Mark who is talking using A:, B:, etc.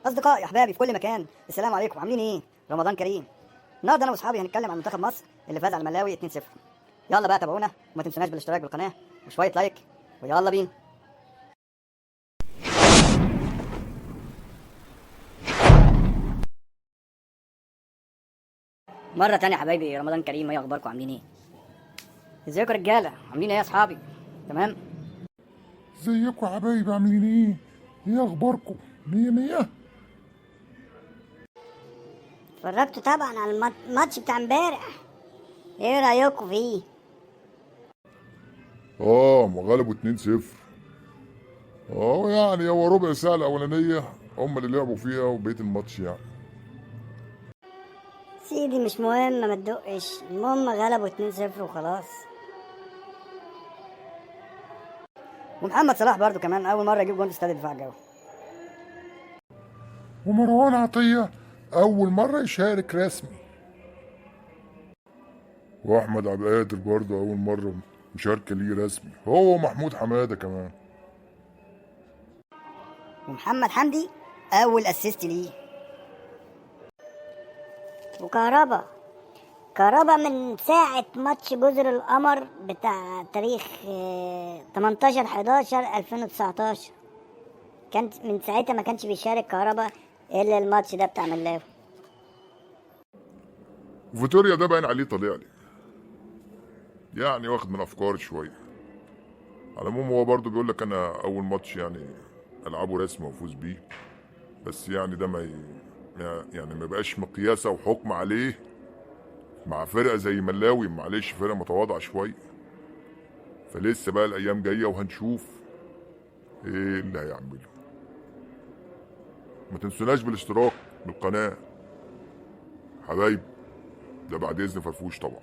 A: اصدقائي احبابي في كل مكان، السلام عليكم، عاملين ايه؟ رمضان كريم. النهارده انا واصحابي هنتكلم عن منتخب مصر اللي فاز على ملاوي 2-0. يلا بقى تابعونا وما تنسوناش بالاشتراك بالقناه وشويه لايك، ويلا بينا. مره تانية يا حبايبي، رمضان كريم، ايه اخباركم؟ عاملين ايه؟ ازيكم يا رجاله؟ عاملين ايه يا اصحابي؟ تمام.
B: ازيكم يا حبايبي عاملين ايه؟ ايه اخباركم؟ مية مية.
C: اتفرجت طبعا على الماتش بتاع امبارح. ايه رايكم فيه؟
B: ما غلبوا 2-0. يعني هو ربع ساعة الأولانية هم اللي لعبوا فيها وبقية الماتش يعني.
C: سيدي مش مهم، ما تدقش، المهم غلبوا 2-0 وخلاص.
A: ومحمد صلاح برضو كمان اول مره يجيب جول في استاد الدفاع الجوي.
B: ومروان عطية أول مرة يشارك رسمي. وأحمد عبد القادر برضه أول مرة مشاركة ليه رسمي، هو ومحمود حمادة كمان.
A: ومحمد حمدي اول اسيست ليه.
C: وكهربا من ساعة ماتش جزر القمر بتاع تاريخ 18/11/2019 كان من ساعتها ما كانش بيشارك كهربا الا الماتش ده بتاع ملاوي.
B: وفيتوريا ده باين عليه طالع لي، يعني واخد من أفكاري شوية. على العموم هو برضه بيقول لك أنا أول ماتش يعني ألعبه رسمي وأفوز بيه، بس يعني ده يعني ما بقاش مقياسة وحكم عليه مع فرقة زي ملاوي. معلش فرقة متواضعة شوية، فلسه بقى الأيام جاية وهنشوف إيه اللي هيعمله. ما تنسوناش بالاشتراك بالقناة حبايب، ده بعد إذن فرفوش طبعا.